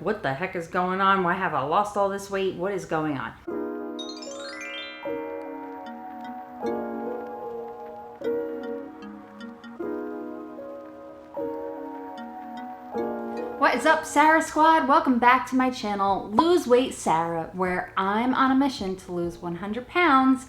What the heck is going on? Why have I lost all this weight? What is going on? What is up, Sara Squad? Welcome back to my channel, Lose Weight Sara, where I'm on a mission to lose 100 pounds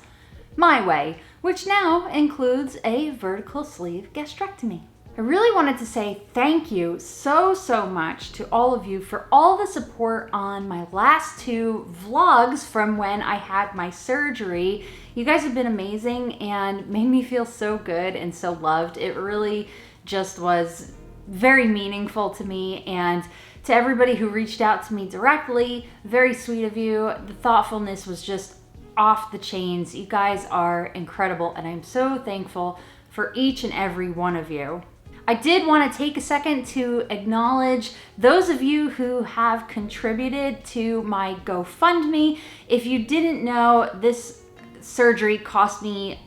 my way, which now includes a vertical sleeve gastrectomy. I really wanted to say thank you so much to all of you for all the support on my last two vlogs from when I had my surgery. You guys have been amazing and made me feel so good and so loved. It really just was very meaningful to me, and to everybody who reached out to me directly, very sweet of you. The thoughtfulness was just off the chains. You guys are incredible, and I'm so thankful for each and every one of you. I did want to take a second to acknowledge those of you who have contributed to my GoFundMe. If you didn't know, this surgery cost me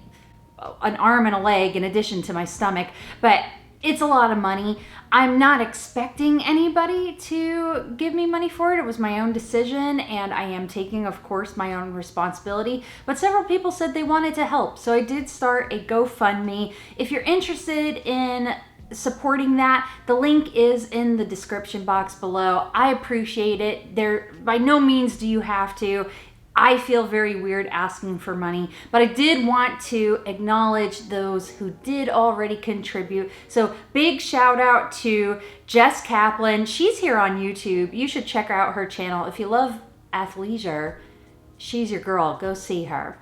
an arm and a leg in addition to my stomach, but it's a lot of money. I'm not expecting anybody to give me money for it. It was my own decision, and I am taking, of course, my own responsibility. But several people said they wanted to help, so I did start a GoFundMe. If you're interested in supporting that, the link is in the description box below. I appreciate it. By no means do you have to. I feel very weird asking for money, but I did want to acknowledge those who did already contribute. So big shout out to Jess Kaplan. She's here on YouTube. You should check out her channel. If you love athleisure, she's your girl. Go see her.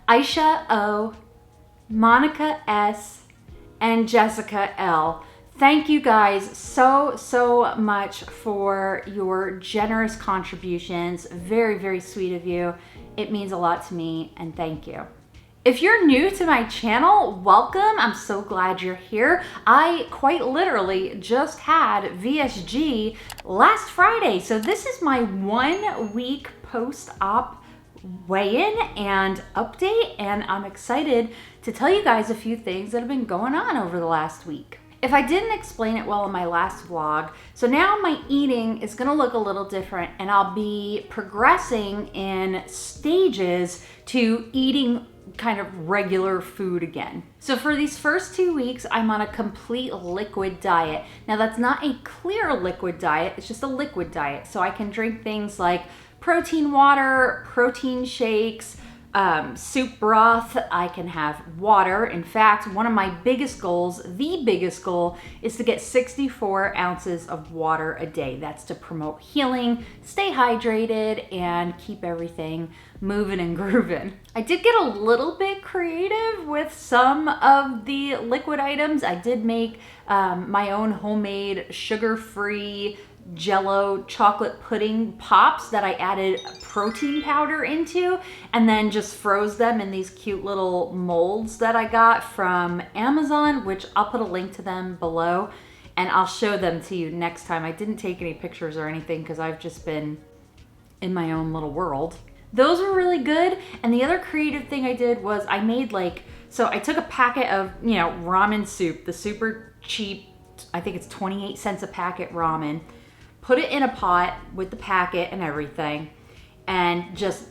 Aisha O, Monica S, and Jessica L. Thank you guys so much for your generous contributions. Very sweet of you. It means a lot to me, and thank you. If you're new to my channel, welcome. I'm so glad you're here. I quite literally just had VSG last Friday, so this is my 1 week post-op weigh-in and update, and I'm excited to tell you guys a few things that have been going on over the last week. If I didn't explain it well in my last vlog, so now my eating is gonna look a little different, and I'll be progressing in stages to eating kind of regular food again. So for these first 2 weeks, I'm on a complete liquid diet. Now that's not a clear liquid diet, it's just a liquid diet. So I can drink things like protein water, protein shakes, soup broth. I can have water. In fact, one of my biggest goals, the biggest goal, is to get 64 ounces of water a day. That's to promote healing, stay hydrated, and keep everything moving and grooving. I did get a little bit creative with some of the liquid items. I did make my own homemade sugar-free Jello chocolate pudding pops that I added protein powder into, and then just froze them in these cute little molds that I got from Amazon, which I'll put a link to them below, and I'll show them to you next time. I didn't take any pictures or anything because I've just been in my own little world. Those were really good. And the other creative thing I did was I made so I took a packet of, ramen soup, the super cheap, I think it's 28 cents a packet ramen, put it in a pot with the packet and everything, and just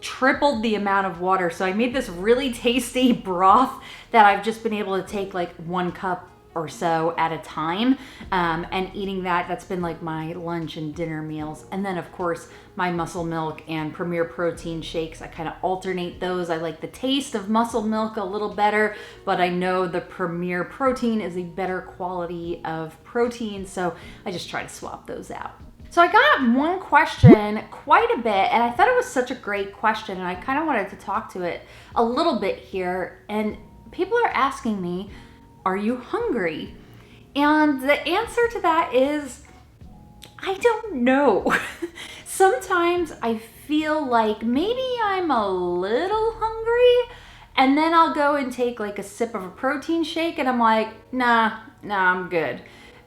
tripled the amount of water. So I made this really tasty broth that I've just been able to take 1 cup or so at a time, and eating that's been my lunch and dinner meals. And then of course my muscle milk and Premier Protein shakes, I kind of alternate those. I like the taste of muscle milk a little better, but I know the Premier Protein is a better quality of protein, so I just try to swap those out. So I got one question quite a bit, and I thought it was such a great question, and I kind of wanted to talk to it a little bit here. And people are asking me, are you hungry? And the answer to that is, I don't know. Sometimes I feel like maybe I'm a little hungry, and then I'll go and take a sip of a protein shake, and I'm like, nah, I'm good.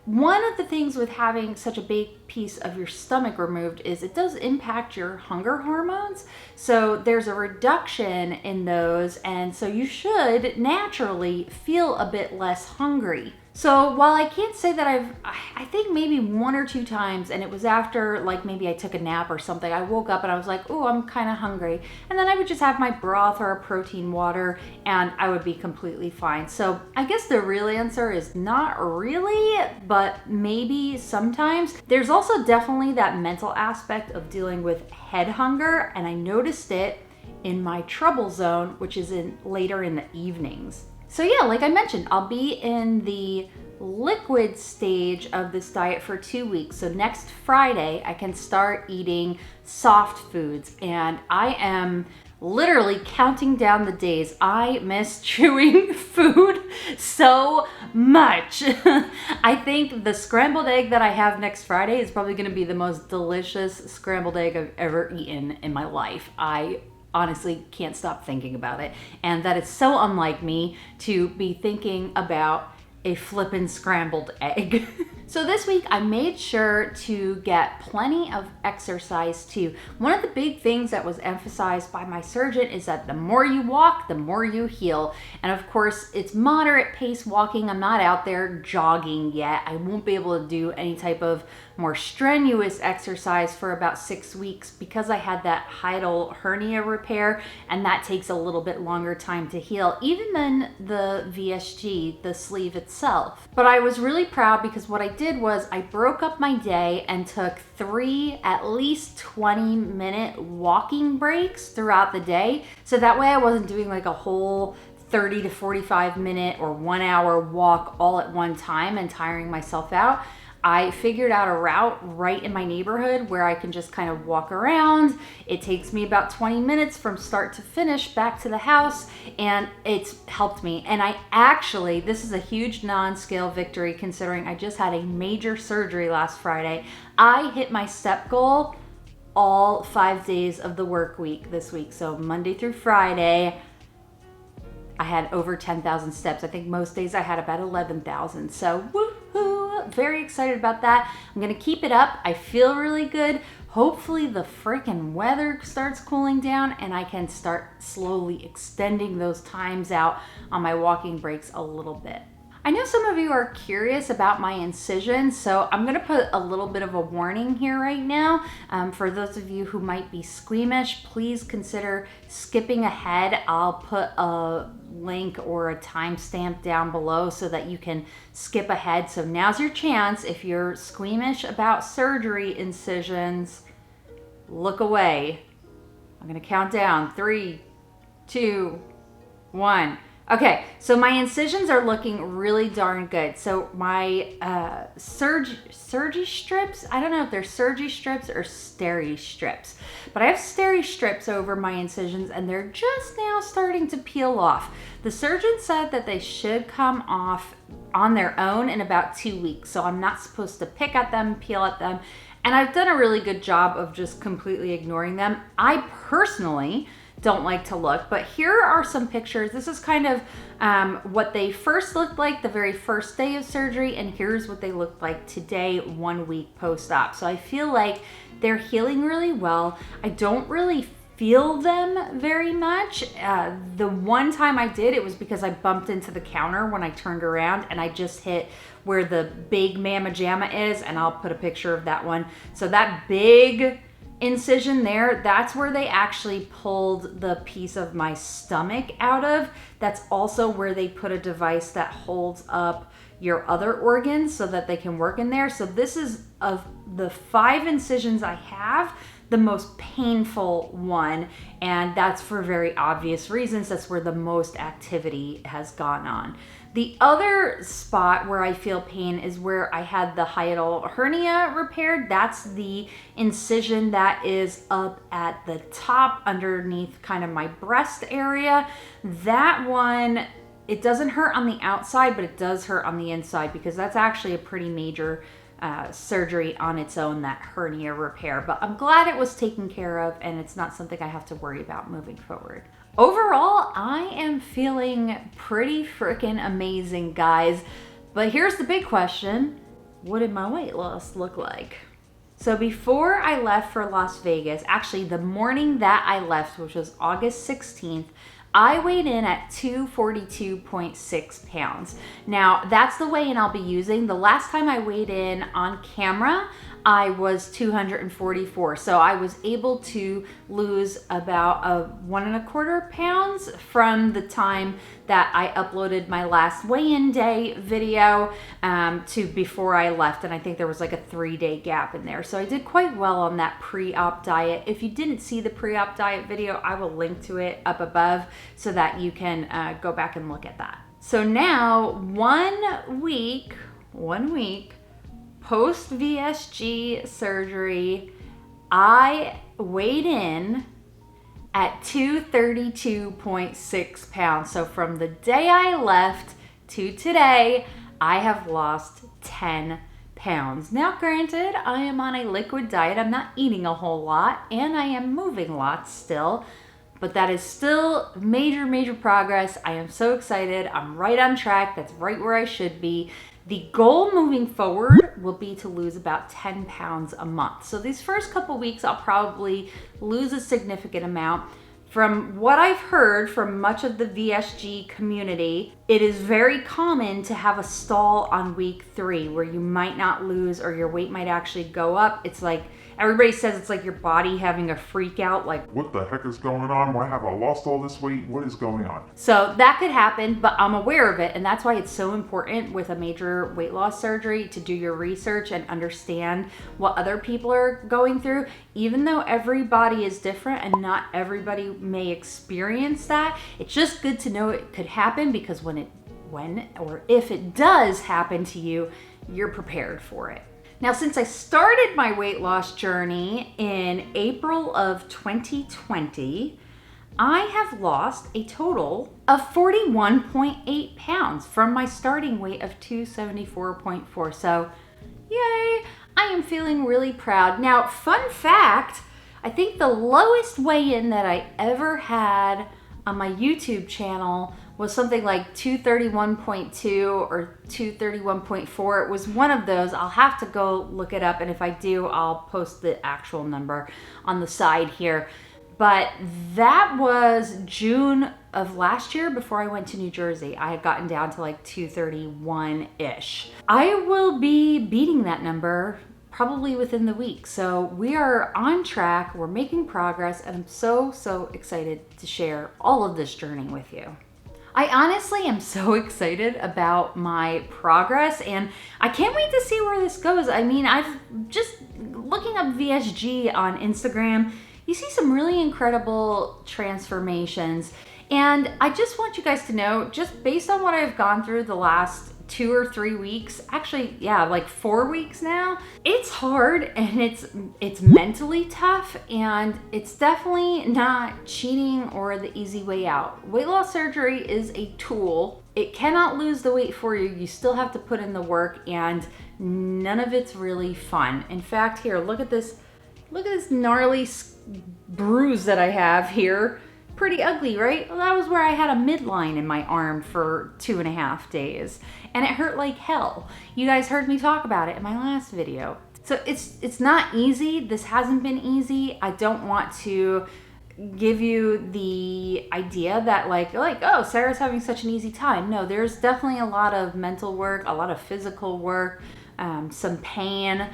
One of the things with having such a big piece of your stomach removed is it does impact your hunger hormones. So there's a reduction in those, and so you should naturally feel a bit less hungry. So while I can't say that I think maybe 1 or 2 times, and it was after like maybe I took a nap or something, I woke up and I was like, oh, I'm kind of hungry. And then I would just have my broth or a protein water and I would be completely fine. So I guess the real answer is not really, but maybe sometimes. There's also definitely that mental aspect of dealing with head hunger, and I noticed it in my trouble zone, which is later in the evenings. So yeah, like I mentioned, I'll be in the liquid stage of this diet for 2 weeks. So next Friday, I can start eating soft foods, and I am literally counting down the days. I miss chewing food so much. I think the scrambled egg that I have next Friday is probably gonna be the most delicious scrambled egg I've ever eaten in my life. I honestly can't stop thinking about it. And that is so unlike me to be thinking about a flippin' scrambled egg. So this week I made sure to get plenty of exercise too. One of the big things that was emphasized by my surgeon is that the more you walk, the more you heal. And of course, it's moderate pace walking. I'm not out there jogging yet. I won't be able to do any type of more strenuous exercise for about 6 weeks because I had that hiatal hernia repair, and that takes a little bit longer time to heal, even than the VSG, the sleeve itself. But I was really proud because what I did was I broke up my day and took 3 at least 20-minute walking breaks throughout the day. So that way I wasn't doing like a whole 30 to 45 minute or 1 hour walk all at one time and tiring myself out. I figured out a route right in my neighborhood where I can just kind of walk around. It takes me about 20 minutes from start to finish back to the house, and it's helped me. And I actually, this is a huge non-scale victory considering I just had a major surgery last Friday. I hit my step goal all 5 days of the work week this week. So Monday through Friday, I had over 10,000 steps. I think most days I had about 11,000. So woohoo! Very excited about that. I'm gonna keep it up. I feel really good. Hopefully the freaking weather starts cooling down and I can start slowly extending those times out on my walking breaks a little bit. I know some of you are curious about my incision, so I'm gonna put a little bit of a warning here right now. For those of you who might be squeamish, please consider skipping ahead. I'll put a link or a timestamp down below so that you can skip ahead. So now's your chance. If you're squeamish about surgery incisions, look away. I'm gonna count down. 3, 2, 1. Okay, so my incisions are looking really darn good. So my surgery strips, I don't know if they're surgery strips or steri strips, but I have steri strips over my incisions and they're just now starting to peel off. The surgeon said that they should come off on their own in about 2 weeks. So I'm not supposed to pick at them, peel at them. And I've done a really good job of just completely ignoring them. I personally don't like to look, but here are some pictures. This is kind of what they first looked like the very first day of surgery, and here's what they look like today, 1 week post-op. So I feel like they're healing really well. I don't really feel them very much. The one time I did, it was because I bumped into the counter when I turned around and I just hit where the big mamma jamma is, and I'll put a picture of that one. So that big incision there, that's where they actually pulled the piece of my stomach out of. That's also where they put a device that holds up your other organs so that they can work in there. So this is, of the 5 incisions I have, the most painful one, and that's for very obvious reasons. That's where the most activity has gone on. The other spot where I feel pain is where I had the hiatal hernia repaired. That's the incision that is up at the top underneath kind of my breast area. That one, it doesn't hurt on the outside, but it does hurt on the inside because that's actually a pretty major surgery on its own, that hernia repair. But I'm glad it was taken care of and it's not something I have to worry about moving forward. Overall, I am feeling pretty freaking amazing, guys. But here's the big question. What did my weight loss look like? So before I left for Las Vegas, actually the morning that I left, which was August 16th, I weighed in at 242.6 pounds. Now, that's the weigh-in I'll be using. The last time I weighed in on camera, I was 244. So I was able to lose about 1.25 pounds from the time that I uploaded my last weigh-in day video to before I left. And I think there was like a 3-day gap in there. So I did quite well on that pre-op diet. If you didn't see the pre-op diet video, I will link to it up above so that you can go back and look at that. So now 1 week post VSG surgery, I weighed in at 232.6 pounds. So from the day I left to today, I have lost 10 pounds. Now, granted, I am on a liquid diet. I'm not eating a whole lot and I am moving lots still, but that is still major progress. I am so excited. I'm right on track. That's right where I should be. The goal moving forward will be to lose about 10 pounds a month. So these first couple weeks, I'll probably lose a significant amount. From what I've heard from much of the VSG community, it is very common to have a stall on week 3 where you might not lose or your weight might actually go up. It's like, everybody says it's like your body having a freak out, like, what the heck is going on? Why have I lost all this weight? What is going on? So that could happen, but I'm aware of it. And that's why it's so important with a major weight loss surgery to do your research and understand what other people are going through. Even though everybody is different and not everybody may experience that, it's just good to know it could happen, because when or if it does happen to you, you're prepared for it. Now, since I started my weight loss journey in April of 2020, I have lost a total of 41.8 pounds from my starting weight of 274.4. So, yay, I am feeling really proud. Now, fun fact, I think the lowest weigh-in that I ever had on my YouTube channel was something like 231.2 or 231.4. It was one of those. I'll have to go look it up, and if I do, I'll post the actual number on the side here. But that was June of last year before I went to New Jersey. I had gotten down to like 231-ish. I will be beating that number probably within the week. So we are on track, we're making progress, and I'm so excited to share all of this journey with you. I honestly am so excited about my progress, and I can't wait to see where this goes. I mean, I've just looking up VSG on Instagram, you see some really incredible transformations. And I just want you guys to know, just based on what I've gone through the last 2 or 3 weeks, actually, yeah, like 4 weeks now, it's hard and it's mentally tough, and it's definitely not cheating or the easy way out. Weight loss surgery is a tool. It cannot lose the weight for you. You still have to put in the work, and none of it's really fun. In fact, here, look at this gnarly bruise that I have here. Pretty ugly, right? Well, that was where I had a midline in my arm for 2.5 days, and it hurt like hell. You guys heard me talk about it in my last video. So it's not easy. This hasn't been easy. I don't want to give you the idea that like, oh, Sarah's having such an easy time. No, there's definitely a lot of mental work, a lot of physical work, some pain,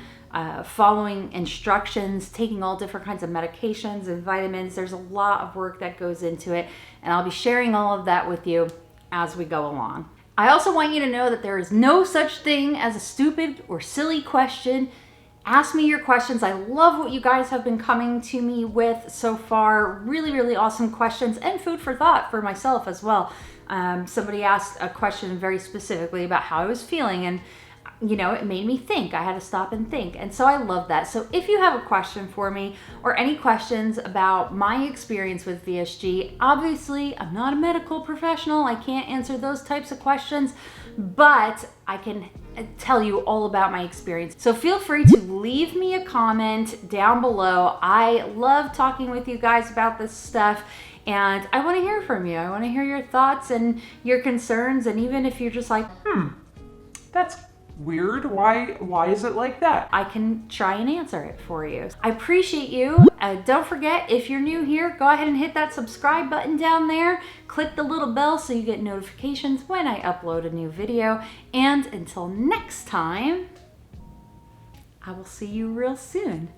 following instructions, taking all different kinds of medications and vitamins. There's a lot of work that goes into it, and I'll be sharing all of that with you as we go along. I also want you to know that there is no such thing as a stupid or silly question. Ask me your questions. I love what you guys have been coming to me with so far. Really awesome questions and food for thought for myself as well. Somebody asked a question very specifically about how I was feeling, and you know, it made me think. I had to stop and think. And so I love that. So if you have a question for me or any questions about my experience with VSG, obviously I'm not a medical professional. I can't answer those types of questions, but I can tell you all about my experience. So feel free to leave me a comment down below. I love talking with you guys about this stuff, and I want to hear from you. I want to hear your thoughts and your concerns. And even if you're just like, that's weird? Why is it like that? I can try and answer it for you. I appreciate you. Don't forget, if you're new here, go ahead and hit that subscribe button down there. Click the little bell so you get notifications when I upload a new video. And until next time, I will see you real soon.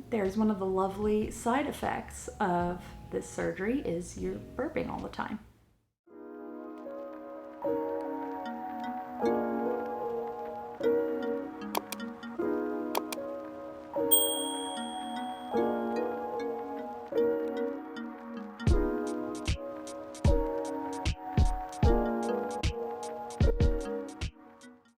There's one of the lovely side effects of this surgery is you're burping all the time.